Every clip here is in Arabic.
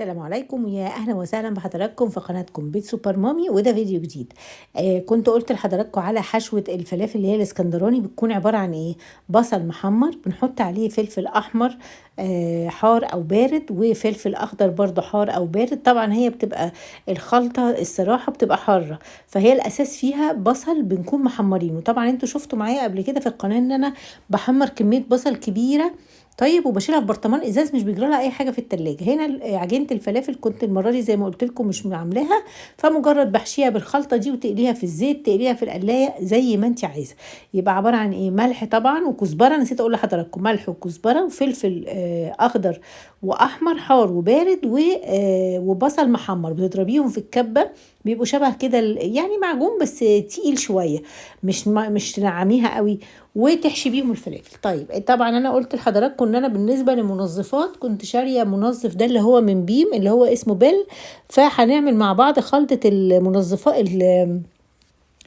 السلام عليكم ويا اهلا وسهلا بحضراتكم في قناتكم بيت سوبر مامي، وده فيديو جديد. كنت قلت لحضراتكم على حشوة الفلافل اللي هي الاسكندراني. بتكون عبارة عن ايه؟ بصل محمر، بنحط عليه فلفل احمر حار او بارد، وفلفل اخضر برضو حار او بارد. طبعا هي بتبقى الخلطة الصراحة بتبقى حارة، فهي الاساس فيها بصل بنكون محمرينه. طبعا انتوا شفتوا معايا قبل كده في القناة ان انا بحمر كمية بصل كبيرة، طيب، وبشيلها في برطمان ازاز، مش بيجرى لها اي حاجه في التلاجة. هنا عجينه الفلافل كنت المره دي زي ما قلت لكم مش عاملاها، فمجرد بحشيها بالخلطه دي وتقليها في الزيت، تقليها في القلايه زي ما انت عايزه. يبقى عباره عن ايه؟ ملح طبعا وكزبره، نسيت اقول لحضراتكم، ملح وكزبره وفلفل اخضر واحمر حار وبارد وبصل محمر، بتضربيهم في الكبه، بيبقوا شبه كده يعني معجون بس تقيل شويه، مش تنعميها قوي، وتحشي بيهم الفلافل. طيب طبعا انا قلت لحضراتكم ان انا بالنسبه للمنظفات كنت شاريه منظف ده اللي هو من بيم اللي هو اسمه بيل، فهنعمل مع بعض خلطه المنظفات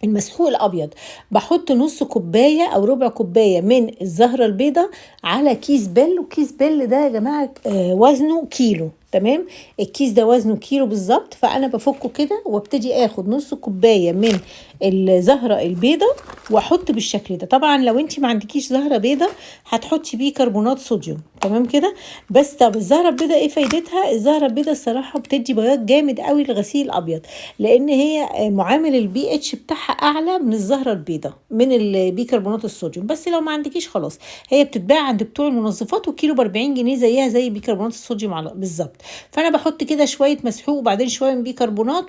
المسحوق الابيض. بحط نص كوبايه او ربع كوبايه من الزهره البيضاء على كيس بل، وكيس بل ده يا جماعه وزنه كيلو، تمام. الكيس ده وزنه كيلو بالظبط، فانا بفكه كده وابتدي اخد نص كوبايه من الزهره البيضاء واحط بالشكل ده. طبعا لو انت ما عندكيش زهره بيضاء هتحطي بيه كربونات صوديوم، تمام كده. بس طب الزهره البيضاء ايه فايدتها؟ الزهره البيضاء الصراحه بتدي بياض جامد قوي للغسيل الابيض، لان هي معامل البي اتش بتاعها اعلى من الزهره البيضاء من البيكربونات الصوديوم. بس لو ما عندكيش خلاص، هي بتتباع عند بتوع المنظفات، وكيلو ب 40 جنيه زيها زي بيكربونات الصوديوم على بالظبط. فانا بحط كده شويه مسحوق وبعدين شويه من بيكربونات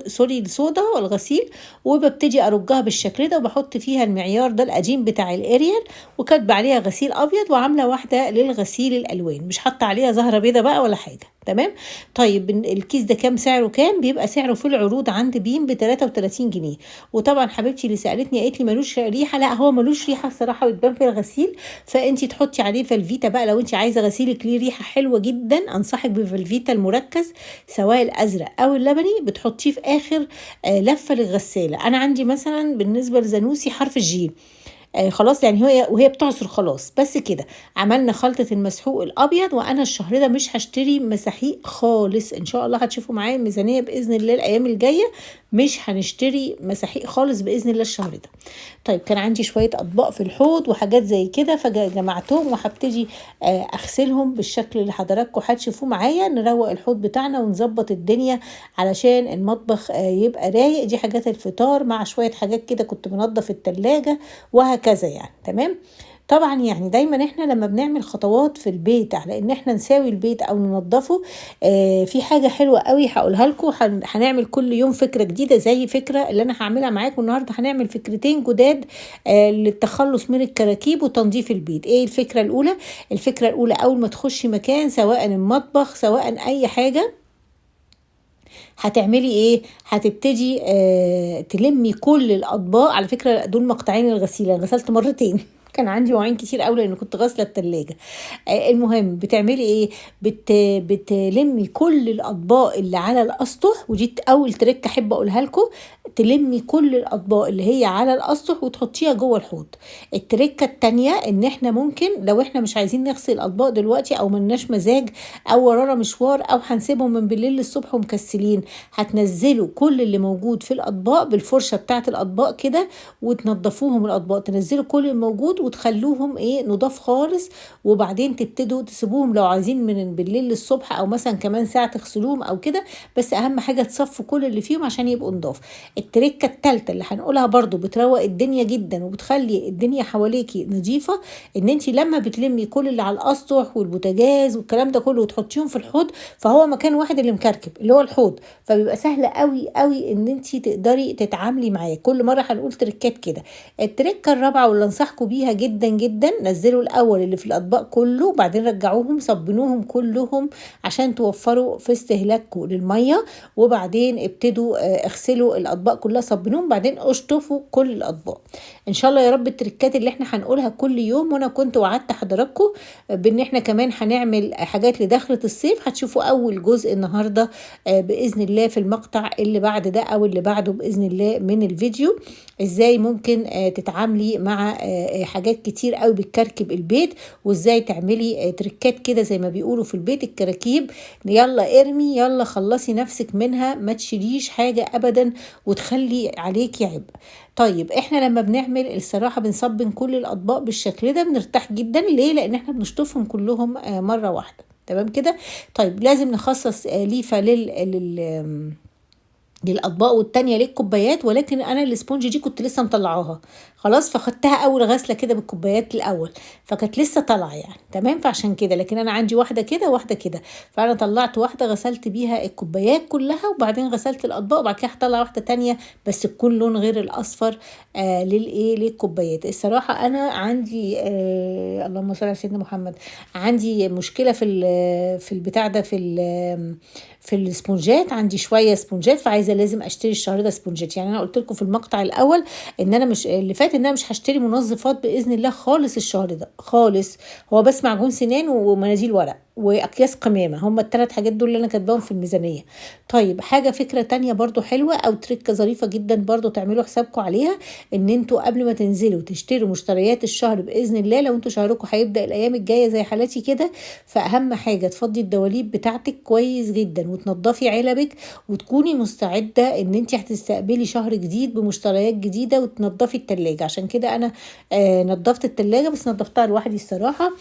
سوري الصودا والغسيل، وببتدي ارجها بالشكل ده، وبحط فيها المعيار ده القديم بتاع الاريال، وكاتبه عليها غسيل ابيض، وعامله واحده للغسيل الالوان، مش حاطه عليها زهره بيضاء بقى ولا حاجه، تمام. طيب الكيس ده كام سعره؟ كام بيبقى سعره في العروض عند بيم ب 33 جنيه. وطبعا حبيبتي اللي سالتني قالت لي ملوش ريحه، لا هو ملوش ريحه الصراحه، بتبان في الغسيل. فانت تحطي عليه فلفيتا بقى لو انت عايزه غسيلك ليه ريحه حلوه جدا، انصحك بفلفيتا المركز سواء الازرق او اللبني، بتحطيه في اخر لفه للغساله. انا عندي مثلا بالنسبه لزانوسي حرف الجي، خلاص يعني هي وهي بتعصر خلاص. بس كده عملنا خلطة المسحوق الأبيض. وأنا الشهر ده مش هشتري مساحيق خالص، إن شاء الله هتشوفوا معايا الميزانية بإذن الله الأيام الجاية، مش هنشتري مساحيق خالص بإذن الله الشهر ده. طيب كان عندي شوية أطباق في الحوض وحاجات زي كده، فجمعتهم وهبتدي أغسلهم بالشكل اللي حضراتكم هتشوفوه معايا. نروق الحوض بتاعنا ونظبط الدنيا علشان المطبخ يبقى رايق. دي حاجات الفطار مع شوية حاجات كده كنت بنضف التلاجة وهكذا يعني، تمام. طبعا يعني دايما احنا لما بنعمل خطوات في البيت على ان احنا نساوي البيت او ننظفه، في حاجه حلوه قوي هقولها لكم. هنعمل كل يوم فكره جديده، زي فكره اللي انا هعملها معاكم النهارده. هنعمل فكرتين جداد للتخلص من الكراكيب وتنظيف البيت. ايه الفكره الاولى؟ الفكره الاولى اول ما تخشي مكان سواء المطبخ سواء اي حاجه، هتعملي ايه؟ هتبتدي تلمي كل الاطباق. على فكره دول مقطعين الغسيل، انا غسلت مرتين كان عندي مواعين كتير قوي لان كنت غاسله التلاجة. المهم بتعملي ايه؟ بتلمي كل الاطباق اللي على الاسطح، ودي اول تريك احب اقولها لكم. تلمي كل الاطباق اللي هي على الاسطح وتحطيها جوه الحوض. التريكه التانية ان احنا ممكن لو احنا مش عايزين نغسل الاطباق دلوقتي، او ملناش مزاج، او ورانا مشوار، او هنسيبهم من بالليل للصبح ومكسلين، هتنزلوا كل اللي موجود في الاطباق بالفرشه بتاعه الاطباق كده، وتنضفوهم الاطباق، تنزلوا كل الموجود وتخلوهم ايه نضاف خالص. وبعدين تبتدوا تسيبوهم لو عايزين من بالليل للصبح، او مثلا كمان ساعه تغسلوهم او كده، بس اهم حاجه تصفوا كل اللي فيهم عشان يبقوا نضاف. التركه الثالثه اللي هنقولها برضو بتروق الدنيا جدا وبتخلي الدنيا حواليكي نظيفه، ان انت لما بتلمي كل اللي على الاسطح والبوتاجاز والكلام ده كله وتحطيهم في الحوض، فهو مكان واحد اللي مكركب اللي هو الحوض، فبيبقى سهل قوي قوي ان انت تقدري تتعاملي معاه. كل مره هنقول تركات كده. التركه الرابعه واللي انصحكم بيها جدا جدا، نزلوا الاول اللي في الاطباق كله وبعدين رجعوهم صبنوهم كلهم عشان توفروا في استهلاككم للميه، وبعدين ابتدوا اغسلوا الاطباق كلها، صبنوهم بعدين اشطفوا كل الاطباق. ان شاء الله يا رب التركات اللي احنا هنقولها كل يوم. وانا كنت وعدت حضراتكم بان احنا كمان هنعمل حاجات لدخلة الصيف، هتشوفوا اول جزء النهارده باذن الله في المقطع اللي بعد ده او اللي بعده باذن الله من الفيديو، ازاي ممكن تتعاملي مع حاجات حاجات كتير قوي بتكركب البيت، وازاي تعملي تركات كده زي ما بيقولوا في البيت الكراكيب. يلا ارمي، يلا خلصي نفسك منها، ما تشيليش حاجة ابدا وتخلي عليكي عبء. طيب احنا لما بنعمل الصراحة بنصبن كل الاطباق بالشكل ده بنرتاح جدا. ليه؟ لان احنا بنشطفهم كلهم مرة واحدة. تمام كده. طيب لازم نخصص ليفة للاطباق والتانية للكوبايات، ولكن انا الاسبونج دي كنت لسه مطلعاها خلاص، فخدتها اول غسله كده بالكوبايات الاول، فكانت لسه طالعه يعني. تمام. فعشان كده لكن انا عندي واحده كده واحده كده، فانا طلعت واحده غسلت بيها الكوبايات كلها، وبعدين غسلت الاطباق، وبعد كده هطلع واحده تانية بس تكون لون غير الاصفر للايه للكوبايات. الصراحه انا عندي اللهم صل على سيدنا محمد، عندي مشكله في البتاع ده في السبونجات. عندي شويه سبونجات، فعايزه لازم اشتري الشهر ده سبونجات. يعني انا قلت لكم في المقطع الاول ان انا مش اللي فات ان انا مش هشتري منظفات باذن الله خالص الشهر ده خالص. هو بس معجون سنان ومناديل ورق واكياس قمامه، هم الثلاث حاجات دول اللي انا كاتباهم في الميزانيه. طيب حاجه فكره تانية برضو حلوه او تركه ظريفه جدا برضو تعملوا حسابكم عليها، ان انتوا قبل ما تنزلوا تشتروا مشتريات الشهر باذن الله، لو انتوا شهركم هيبدا الايام الجايه زي حالتي كده، فاهم حاجه تفضي الدواليب بتاعتك كويس جدا وتنضفي علبك، وتكوني مستعده ان انت هتستقبلي شهر جديد بمشتريات جديده، وتنضفي التلاجة. عشان كده انا نضفت التلاجة، بس نضفتها لوحدي الصراحه.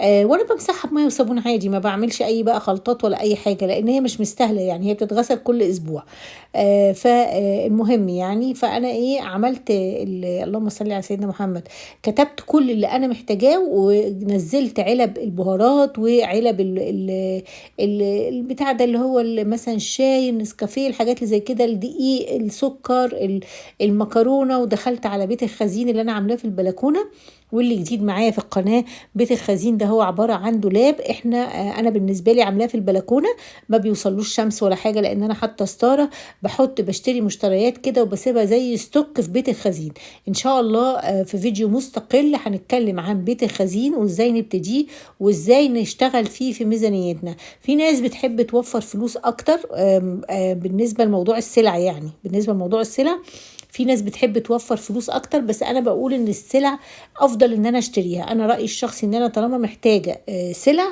وانا بمسحها بميه وصابون عادي، ما بعملش اي بقى خلطات ولا اي حاجه، لان هي مش مستاهله يعني، هي بتتغسل كل اسبوع. فالمهم يعني، فانا ايه عملت اللهم صل على سيدنا محمد، كتبت كل اللي انا محتاجاه، ونزلت علب البهارات وعلب البتاع ده اللي هو مثلا الشاي، النسكافيه، الحاجات اللي زي كده، الدقيق، السكر، المكرونه. ودخلت على بيت الخزين اللي انا عاملاه في البلكونه. واللي جديد معايا في القناه، بيت الخزين ده هو عباره عن دولاب احنا انا بالنسبه لي عاملاه في البلكونه، ما بيوصلوش شمس ولا حاجه، لان انا حاطه ستاره. بشتري مشتريات كده وبسيبها زي ستوك في بيت الخزين. ان شاء الله في فيديو مستقل هنتكلم عن بيت الخزين وازاي نبتديه وازاي نشتغل فيه في ميزانيتنا. في ناس بتحب توفر فلوس اكتر بالنسبه لموضوع السلع، يعني بالنسبه لموضوع السلع في ناس بتحب توفر فلوس اكتر، بس انا بقول ان السلع افضل ان انا اشتريها. انا رايي الشخصي ان انا طالما محتاجه سلع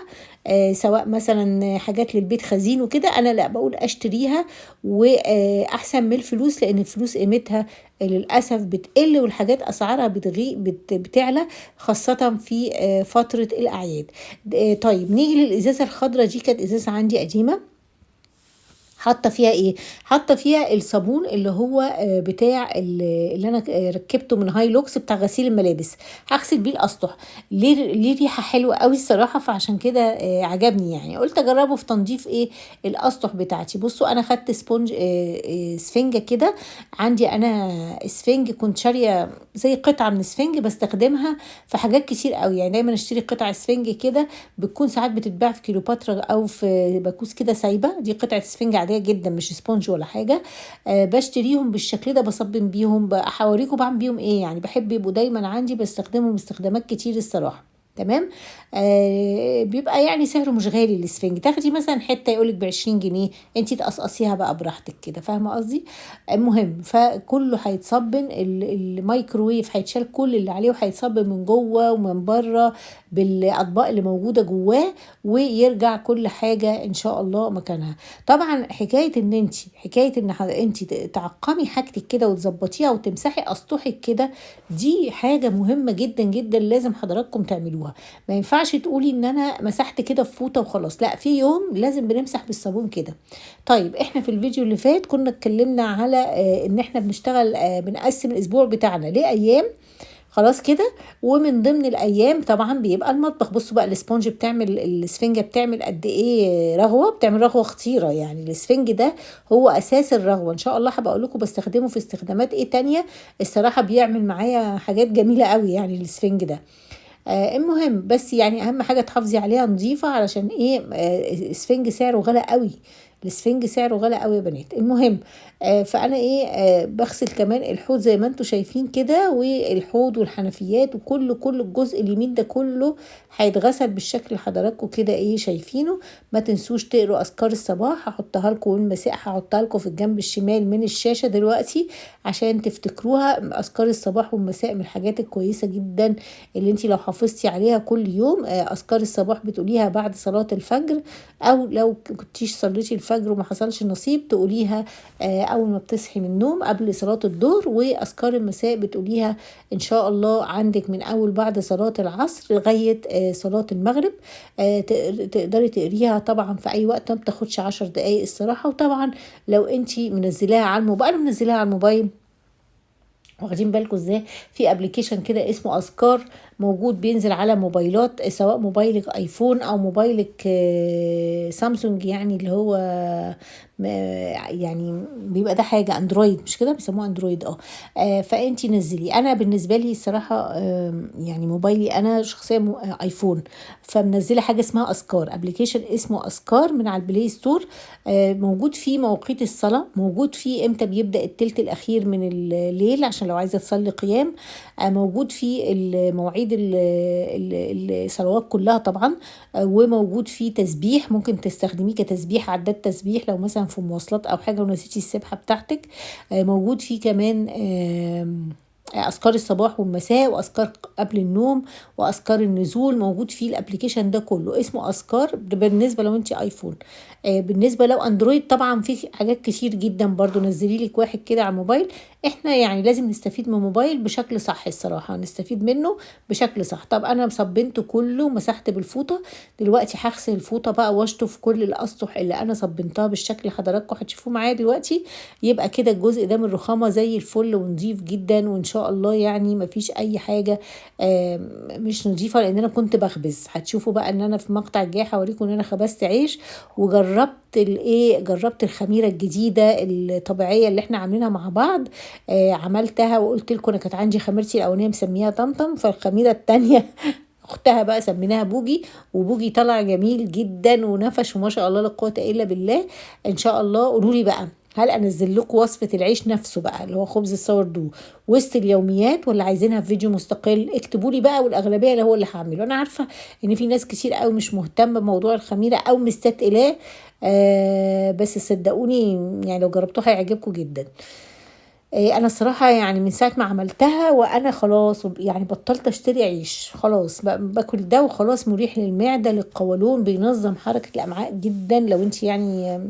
سواء مثلا حاجات للبيت خزين وكده، انا لا بقول اشتريها واحسن من الفلوس، لان الفلوس قيمتها للاسف بتقل، والحاجات اسعارها بتعلى خاصه في فتره الاعياد. طيب نيجي للازازه الخضراء دي، كانت ازازه عندي قديمه، حاطه فيها ايه؟ حاطه فيها الصابون اللي هو بتاع اللي انا ركبته من هاي لوكس بتاع غسيل الملابس، هغسل بيه الاسطح. ليه ريحه حلوه قوي الصراحه، فعشان كده عجبني يعني، قلت اجربه في تنظيف ايه الاسطح بتاعتي. بصوا انا خدت سبونج اسفنجه كده، عندي انا اسفنج كنت شاريه زي قطعه من اسفنج بستخدمها في حاجات كتير قوي، يعني دايما اشتري قطع اسفنج كده، بتكون ساعات بتتباع في كيلوباترا او في باكوس كده سايبه، دي قطعه اسفنج عاديه جدا مش سبونج ولا حاجه. بشتريهم بالشكل ده، بصبن بيهم، هوريكم بعمل بيهم ايه يعني، بحب يبقوا دايما عندي، بستخدمهم استخدامات كتير الصراحه. تمام. بيبقى يعني سعره مش غالي الاسفنج، تاخدي مثلا حته يقولك ب20 جنيه، انتي تقصقصيها بقى براحتك كده، فاهمه قصدي. المهم فكله هيتصبن، الميكروويف هيتشال كل اللي عليه، وهيتصبن من جوه ومن بره بالاطباق اللي موجوده جواه، ويرجع كل حاجه ان شاء الله مكانها. طبعا حكايه ان انت تعقمي حاجتك كده وتظبطيها وتمسحي اسطحك كده، دي حاجه مهمه جدا جدا لازم حضراتكم تعملوها. ما ينفعش تقولي ان انا مسحت كده في فوطه وخلاص، لا، في يوم لازم بنمسح بالصابون كده. طيب احنا في الفيديو اللي فات كنا اتكلمنا على ان احنا بنشتغل بنقسم الاسبوع بتاعنا لايام، خلاص كده. ومن ضمن الايام طبعا بيبقى المطبخ. بصوا بقى الاسفنجه بتعمل قد ايه رغوه، بتعمل رغوه خطيره يعني. الاسفنج ده هو اساس الرغوه، ان شاء الله هبقى اقول لكم بستخدمه في استخدامات ايه تانية، الصراحه بيعمل معايا حاجات جميله قوي يعني الاسفنج ده. المهم بس يعني اهم حاجه تحافظي عليها نظيفه، علشان ايه؟ الاسفنج سعره غالي قوي، الاسفنج سعره غالي قوي يا بنات. المهم فانا ايه بغسل كمان الحوض زي ما انتم شايفين كده، والحوض والحنفيات كل الجزء اليمين ده كله هيتغسل بالشكل اللي حضراتكم كده ايه شايفينه. ما تنسوش تقروا اذكار الصباح، هحطها لكم، والمساء هحطها لكم في الجنب الشمال من الشاشه دلوقتي عشان تفتكروها. اذكار الصباح والمساء من الحاجات الكويسه جدا اللي انت لو حافظتي عليها كل يوم. اذكار الصباح بتقوليها بعد صلاه الفجر، او لو كنتيش صليتي الفجر وما حصلش نصيب تقوليها اول ما بتصحي من النوم قبل صلاه الظهر. واذكار المساء بتقوليها ان شاء الله عندك من اول بعد صلاه العصر لغايه صلاه المغرب. تقدري تقريها طبعا في اي وقت، ما بتاخدش 10 دقايق الصراحه. وطبعا لو انتي منزلاها على الموبايل، انا منزلاها على الموبايل، واخدين بالكم ازاي؟ في ابلكيشن كده اسمه اذكار، موجود بينزل على موبايلات، سواء موبايلك ايفون او موبايلك سامسونج، يعني اللي هو يعني بيبقى ده حاجه اندرويد، مش كده بيسموه اندرويد. فانتي نزلي. انا بالنسبه لي الصراحه يعني موبايلي انا شخصيا ايفون، فمنزله حاجه اسمها اذكار، ابلكيشن اسمه اذكار من على البلاي ستور. موجود فيه مواقيت الصلاه، موجود فيه امتى بيبدا التلت الاخير من الليل عشان لو عايزه تصلي قيام. موجود فيه المواعيد الصلوات كلها طبعا. وموجود فيه تسبيح، ممكن تستخدميه كتسبيح، عداد تسبيح لو مثلا في مواصلات او حاجه ونسيتي السبحه بتاعتك. موجود فيه كمان اذكار الصباح والمساء، واذكار قبل النوم، واذكار النزول. موجود فيه الابليكيشن ده كله اسمه اذكار، ده بالنسبه لو انت ايفون. بالنسبه لو اندرويد طبعا في حاجات كتير جدا برضو، نزلي لك واحد كده على الموبايل. احنا يعني لازم نستفيد من الموبايل بشكل صح الصراحه، نستفيد منه بشكل صح. طب انا صبنته كله ومسحت بالفوطه، دلوقتي هغسل الفوطه بقى واشطف كل الاسطح اللي انا صبنتها بالشكل اللي حضراتكم هتشوفوه معايا دلوقتي. يبقى كده الجزء ده من الرخامه زي الفل ونضيف جدا، وان شاء الله يعني مفيش اي حاجه مش نضيفه، لان انا كنت بخبز. هتشوفوا بقى ان انا في مقطع الجاي هوريكم ان انا خبزت عيش، وجربت جربت الخميره الجديده الطبيعيه اللي احنا عاملينها مع بعض. عملتها وقلت لكم انا كانت عندي خميرتي الاولانيه مسميها طمطم، فالخميره الثانيه اختها بقى سميناها بوجي، وبوجي طلع جميل جدا ونفش وما شاء الله لا قوه الا بالله. ان شاء الله قولوا لي بقى، هل انزل لكم وصفه العيش نفسه بقى اللي هو خبز السوردو وسط اليوميات، ولا عايزينها في فيديو مستقل؟ اكتبوا لي بقى، والاغلبيه اللي هو اللي هعمله. انا عارفه ان في ناس كتير قوي مش مهتمه بموضوع الخميره او مستثقلاه، بس صدقوني يعني لو جربتوها هيعجبكم جدا. انا الصراحه يعني من ساعه ما عملتها وانا خلاص يعني بطلت اشتري عيش، خلاص باكل ده وخلاص، مريح للمعده للقولون، بينظم حركه الامعاء جدا. لو انت يعني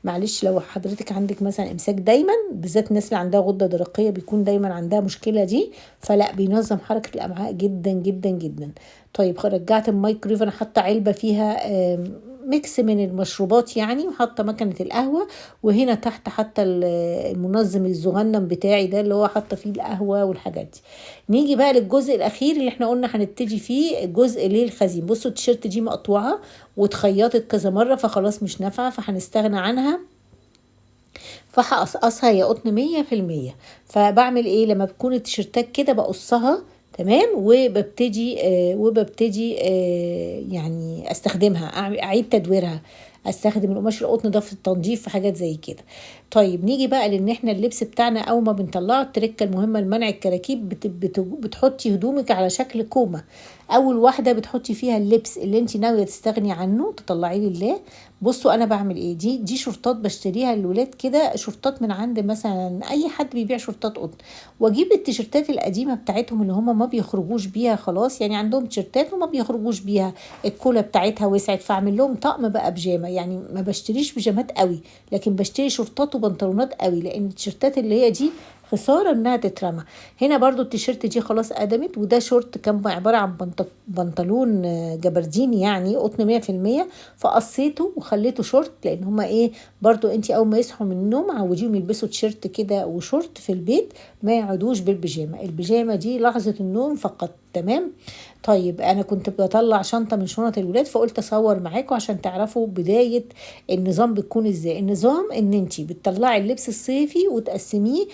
معلش لو حضرتك عندك مثلا امساك دايما، بالذات الناس اللي عندها غده درقيه بيكون دايما عندها مشكله دي، فلا بينظم حركه الامعاء جدا جدا جدا. طيب رجعت الميكرويف، انا حاطه علبه فيها ميكس من المشروبات يعني، وحاطه مكنه القهوه، وهنا تحت حتى المنظم الصغنن بتاعي ده اللي هو حاطه فيه القهوه والحاجات دي. نيجي بقى للجزء الاخير اللي احنا قلنا هنبتدي فيه، الجزء للخزين. بصوا التيشيرت دي مقطوعه واتخيطت كذا مره، فخلاص مش نافعه، فهنستغنى عنها، فهقصقصها يا قطن 100%. فبعمل ايه لما بتكون التيشيرتات كده؟ بقصها تمام، وببتدي يعني استخدمها، اعيد تدويرها، استخدم القماش القطن ده في التنظيف في حاجات زي كده. طيب نيجي بقى لان احنا اللبس بتاعنا اول ما بنطلعه، التركه المهمه لمنع الكراكيب، بتحطي هدومك على شكل كومه. اول واحده بتحطي فيها اللبس اللي انت ناويه تستغني عنه تطلعيه لله. بصوا انا بعمل ايه، دي شورتات بشتريها للولاد كده، شورتات من عند مثلا اي حد بيبيع شورتات قطن، واجيب التيشيرتات القديمه بتاعتهم اللي هم ما بيخرجوش بيها خلاص، يعني عندهم تيشيرتات وما بيخرجوش بيها، الكوله بتاعتها وسعت، فاعمل لهم طقم بقى بيجامه. يعني ما بشتريش بيجامات قوي، لكن بشتري شورتات وبنطلونات قوي، لان التيشيرتات اللي هي دي خساره انها تترمى. هنا برضو التيشيرت دي خلاص قدمت، وده شورت كان عباره عن بنطلون جبرديني يعني قطن 100%، فقصيته وخليته شورت، لان هما ايه برضو انت اول ما يصحوا من النوم عوديهم يلبسوا تيشيرت كده وشورت في البيت، ما يقعدوش بالبيجامه. البيجامه دي لحظه النوم فقط. تمام. طيب انا كنت بطلع شنطه من شنط الولاد، فقلت اصور معاكم عشان تعرفوا بدايه النظام بتكون ازاي. النظام ان انت بتطلعي اللبس الصيفي وتقسميه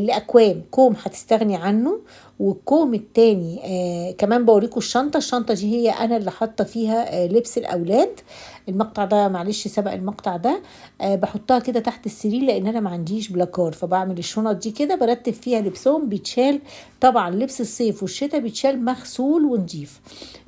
لاكوام، كوم هتستغني عنه، والكوم التاني كمان بوريكم الشنطة دي هي انا اللي حاطة فيها لبس الاولاد. المقطع ده معلش سبق المقطع ده. بحطها كده تحت السرير لان انا ما عنديش بلاكار، فبعمل الشنط دي كده برتب فيها لبسهم بيتشال. طبعا لبس الصيف والشتاء بيتشال مغسول ونضيف.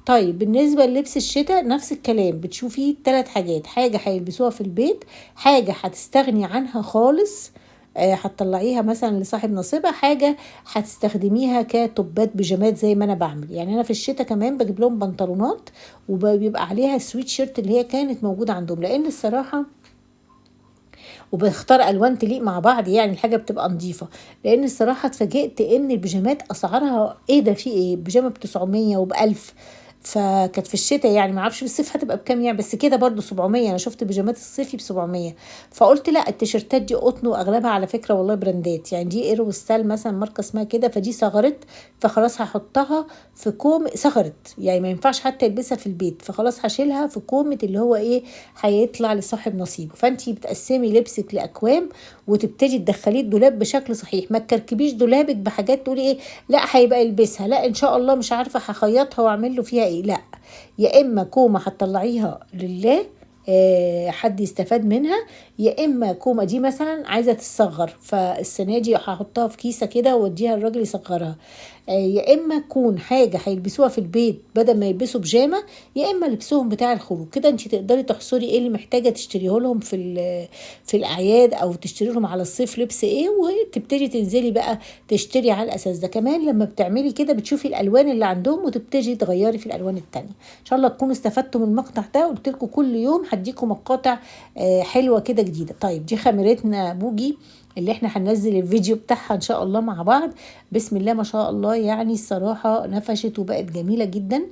طيب بالنسبة للبس الشتاء نفس الكلام، بتشوفي 3 حاجات: حاجة هيلبسوها في البيت، حاجة هتستغني عنها خالص هتطلعيها مثلا لصاحب نصيبها، حاجة هتستخدميها كتوبات بيجامات زي ما انا بعمل. يعني انا في الشتاء كمان بجيب لهم بنطلونات وبيبقى عليها السويت شيرت اللي هي كانت موجودة عندهم، لان الصراحة وبختار الوان تليق مع بعض، يعني الحاجه بتبقى نظيفه. لان الصراحه اتفاجئت ان البيجامات اسعارها ايه ده، في ايه بيجامه ب 900 وب1000. فكانت في الشتاء، يعني ما اعرفش في الصيف هتبقى بكام يعني، بس كده برضو 700. انا شفت بيجامات الصيفي ب 700. فقلت لا، التيشيرتات دي قطن واغلبها على فكره والله براندات، يعني دي ايرو ستايل مثلا ماركه اسمها كده، فدي صغرت. فخلاص هحطها في كوم صغرت، يعني ما ينفعش حتى يلبسها في البيت، فخلاص هشيلها في كومه اللي هو ايه هيطلع لصاحب نصيبه. فانتي بتقسمي لبسك لاكوام وتبتدي تدخليه الدولاب بشكل صحيح. ما تكركبيش دولابك بحاجات تقولي ايه لا هيبقى يلبسها، لا ان شاء الله مش عارفه هخيطها واعمل له فيها ايه، لا. يا اما كومه هتطلعيها لله حد يستفاد منها، يا اما كومه دي مثلا عايزه تتصغر فالسنه دي هحطها في كيسه كده واديها الراجل يصغرها. يا اما تكون حاجه هيلبسوها في البيت بدل ما يلبسوا بيجامه، يا اما لبسهم بتاع الخروج. كده انت تقدري تحصري ايه اللي محتاجه تشتريه لهم في الاعياد، او تشتري لهم على الصيف لبس ايه، وتبتدي تنزلي بقى تشتري على الاساس ده. كمان لما بتعملي كده بتشوفي الالوان اللي عندهم وتبتدي تغيري في الالوان التانية. ان شاء الله تكونوا استفدتوا من المقطع ده. قلت لكم كل يوم هديكم مقاطع حلوه كده جديده. طيب دي خميرتنا بوجي اللي احنا هننزل الفيديو بتاعها ان شاء الله مع بعض. بسم الله ما شاء الله، يعني الصراحه نفشت وبقت جميله جدا.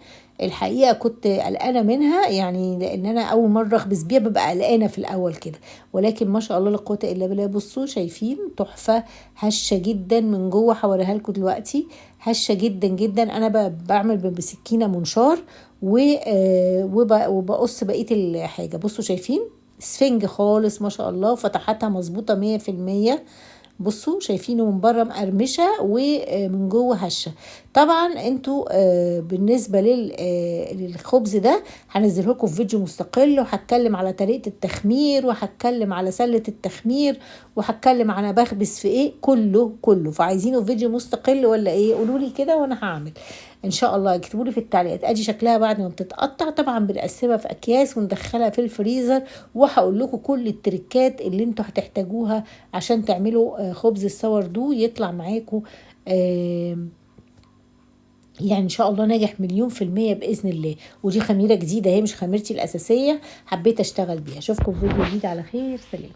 الحقيقه كنت قلقانه منها، يعني لان انا اول مره اخبز بيها ببقى قلقانه في الاول كده، ولكن ما شاء الله لا قوه الا بالله. بصوا شايفين تحفه، هشه جدا من جوه، هوريها لكم دلوقتي. هشه جدا جدا. انا بعمل بسكينه منشار وبقص بقيه الحاجه. بصوا شايفين سفنج خالص ما شاء الله، فتحاتها مظبوطه 100%. بصوا شايفينه من بره مقرمشه ومن جوه هشه. طبعا انتوا بالنسبه للخبز ده هنزله لكم في فيديو مستقل، وهتكلم على طريقه التخمير، وهتكلم على سله التخمير، وهتكلم على بخبز في ايه، كله. فعايزينه فيديو مستقل ولا ايه؟ قولوا لي كده وانا هعمل ان شاء الله. اكتبوا لي في التعليقات. ادي شكلها بعد ما بتتقطع. طبعا بنقسمها في اكياس وندخلها في الفريزر، وهقول لكم كل التريكات اللي انتوا هتحتاجوها عشان تعملوا خبز السوردو يطلع معاكم يعني ان شاء الله ناجح 1000000% باذن الله. ودي خميره جديده، هي مش خميرتي الاساسيه، حبيت اشتغل بيها. اشوفكم في فيديو جديد على خير. سلام.